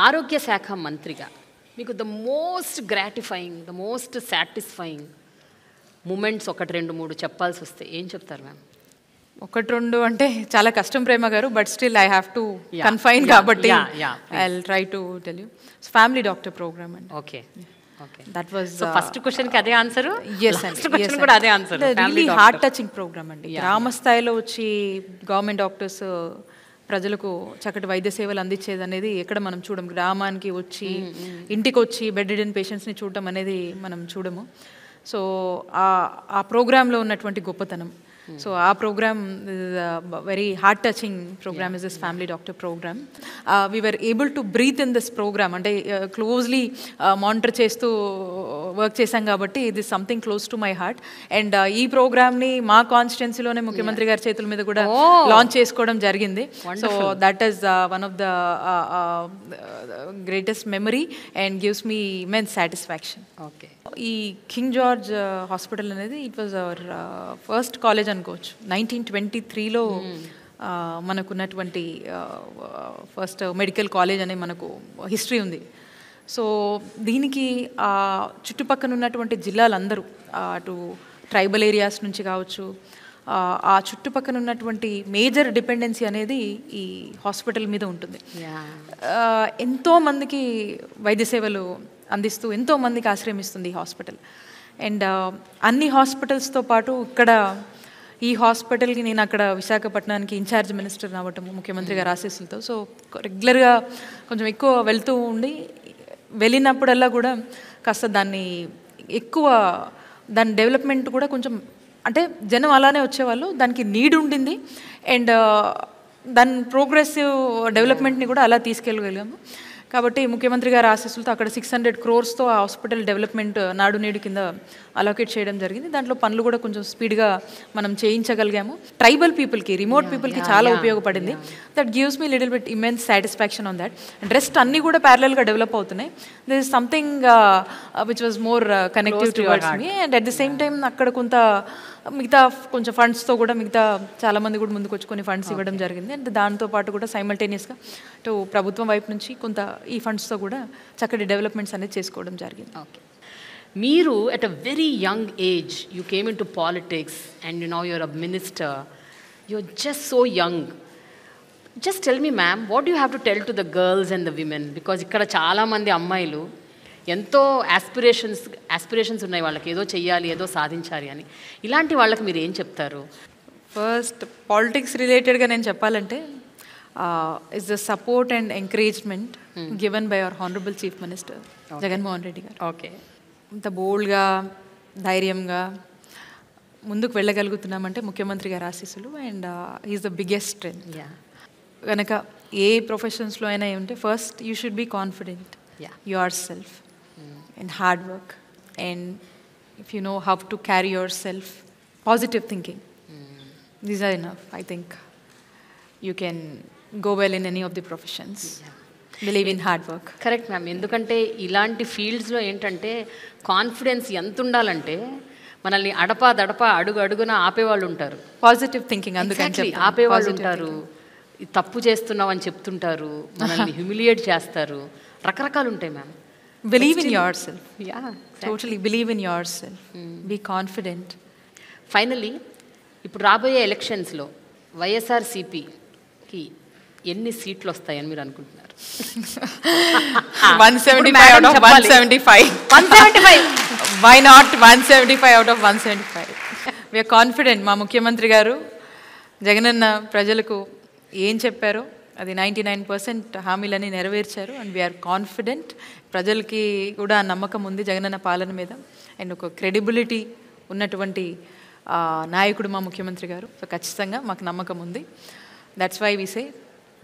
ఆరోగ్య శాఖ మంత్రిగా మీకు the most gratifying, the most satisfying moments ఒకటి రెండు మూడు చెప్పాల్సి వస్తే ఏం చెప్తారు మ్యామ్? ఒకటి రెండు అంటే చాలా కష్టం ప్రేమ గారు, but still I have to confine కాబట్టి I will try to tell you. Family doctor program అండి. Okay okay, that was first question కి అదే ఆన్సర్. నెక్స్ట్ క్వశ్చన్ కూడా అదే answer. Really heart touching program అండి. గ్రామ స్థాయిలో వచ్చి గవర్నమెంట్ డాక్టర్స్ ప్రజలకు చక్కటి వైద్య సేవలు అందించేది అనేది ఎక్కడ మనం చూడం. గ్రామానికి వచ్చి ఇంటికి వచ్చి బెడ్ రిడెన్ పేషెంట్స్ని చూడటం అనేది మనం చూడము. సో ఆ ప్రోగ్రాంలో ఉన్నటువంటి గొప్పతనం, సో ఆ programme very heart touching programme is this family doctor programme. We were able to breathe in this programme. అంటే క్లోజ్లీ మానిటర్ చేస్తూ వర్క్ చేశాం కాబట్టి ఇది something close to my heart. And ఈ ప్రోగ్రామ్ని మా కాన్స్టిట్యున్సీలోనే ముఖ్యమంత్రి గారి చేతుల మీద కూడా లాంచ్ చేసుకోవడం జరిగింది. So that is one of the greatest memory and gives me immense satisfaction. Okay, ఈ కింగ్ జార్జ్ హాస్పిటల్ అనేది it was our first college అనుకోవచ్చు. 1923లో మనకున్నటువంటి ఫస్ట్ మెడికల్ కాలేజ్ అనే మనకు హిస్టరీ ఉంది. సో దీనికి చుట్టుపక్కల ఉన్నటువంటి జిల్లాలందరూ, అటు ట్రైబల్ ఏరియాస్ నుంచి కావచ్చు, ఆ చుట్టుపక్కల ఉన్నటువంటి మేజర్ డిపెండెన్సీ అనేది ఈ హాస్పిటల్ మీద ఉంటుంది. ఎంతోమందికి వైద్య సేవలు అందిస్తూ ఎంతోమందికి ఆశ్రయమిస్తుంది ఈ హాస్పిటల్. అండ్ అన్ని హాస్పిటల్స్తో పాటు ఇక్కడ ఈ హాస్పిటల్కి నేను అక్కడ విశాఖపట్నానికి ఇన్ఛార్జ్ మినిస్టర్ అవ్వటము ముఖ్యమంత్రి గారి ఆశీస్సులతో, సో రెగ్యులర్గా కొంచెం ఎక్కువ వెళ్తూ ఉండి వెళ్ళినప్పుడల్లా కూడా కాస్త దాన్ని ఎక్కువ దాని డెవలప్మెంట్ కూడా కొంచెం, అంటే జనం అలానే వచ్చేవాళ్ళు, దానికి నీడ్ ఉండింది. అండ్ దాని ప్రోగ్రెసివ్ డెవలప్మెంట్ని కూడా అలా తీసుకెళ్ళగలిగాము. కాబట్టి ముఖ్యమంత్రి గారి ఆశీస్సులతో అక్కడ 600 crores ఆ హాస్పిటల్ డెవలప్మెంట్ నాడు నేడు కింద అలోకేట్ చేయడం జరిగింది. దాంట్లో పనులు కూడా కొంచెం స్పీడ్గా మనం చేయించగలిగాము. ట్రైబల్ పీపుల్కి, రిమోట్ పీపుల్కి చాలా ఉపయోగపడింది. That gives me little bit immense satisfaction on that. And rest అన్నీ కూడా ప్యారలల్గా డెవలప్ అవుతున్నాయి. This is something which was more connective towards me. And at the same time అక్కడ కొంత మిగతా కొంచెం ఫండ్స్తో కూడా మిగతా చాలామంది కూడా ముందుకు వచ్చి కొన్ని ఫండ్స్ ఇవ్వడం జరిగింది. అండ్ దాంతోపాటు కూడా సైమల్టేనియస్గా ఇటు ప్రభుత్వం వైపు నుంచి కొంత ఈ ఫండ్స్తో కూడా చక్కటి డెవలప్మెంట్స్ అనేది చేసుకోవడం జరిగింది. ఓకే, మీరు at a very young age you came into politics and now you're a minister. You're just so young. Just tell me ma'am, what do you have to tell to the girls and the women? Because ఇక్కడ చాలామంది అమ్మాయిలు ఎంతో aspirations ఉన్నాయి, వాళ్ళకి ఏదో చెయ్యాలి, ఏదో సాధించాలి అని. ఇలాంటి వాళ్ళకి మీరు ఏం చెప్తారు? ఫస్ట్ పాలిటిక్స్ రిలేటెడ్గా నేను చెప్పాలంటే is the support and encouragement given by our honourable chief minister Jaganmohan Reddy గారు. ఓకే, ఇంత బోల్డ్గా ధైర్యంగా ముందుకు వెళ్ళగలుగుతున్నామంటే ముఖ్యమంత్రి గారి ఆశీస్సులు. And is the biggest strength. కనుక ఏ ప్రొఫెషన్స్లో అయినా ఏమంటే first you should be confident yourself and hard work, and if you know how to carry yourself, positive thinking, these are enough. I think you can go well in any of the professions. Believe in hard work. Correct ma'am. ఎందుకంటే ఇలాంటి ఫీల్డ్స్లో ఏంటంటే confidence ఎంత ఉండాలంటే మనల్ని అడప అడుగు అడుగున ఆపేవాళ్ళు ఉంటారు. Positive thinking అందుకని ఆపేవాళ్ళు ఉంటారు, తప్పు చేస్తున్నావు అని చెప్తుంటారు, మనల్ని హ్యూమిలియేట్ చేస్తారు, రకరకాలు ఉంటాయి ma'am. Believe in yourself. Yeah, exactly. Totally believe in yourself. Be confident. Finally, ఇప్పుడు రాబోయే ఎలక్షన్స్లో వైఎస్ఆర్సీపీకి ఎన్ని సీట్లు వస్తాయని మీరు అనుకుంటున్నారు? 175 out of 175. 175. Why not 175 out of 175? We are confident. మా ముఖ్యమంత్రి గారు జగనన్న ప్రజలకు ఏం చెప్పారో అది 99% హామీలని నెరవేర్చారు. And we are confident. ప్రజలకి కూడా నమ్మకం ఉంది జగనన్న పాలన మీద. అండ్ ఒక క్రెడిబిలిటీ ఉన్నటువంటి నాయకుడు మా ముఖ్యమంత్రి గారు. సో ఖచ్చితంగా మాకు నమ్మకం ఉంది. That's why we say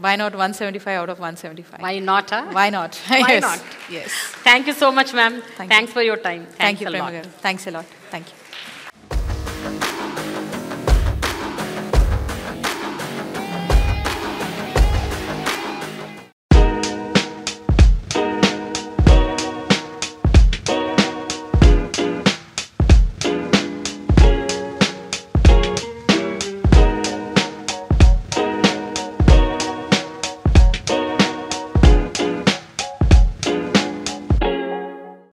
why not 175 out of 175. Why not? Why not? Why not? Yes. Thank you so much ma'am. Thanks for your time. Thank you Prema garu. Thanks a lot. Thank you.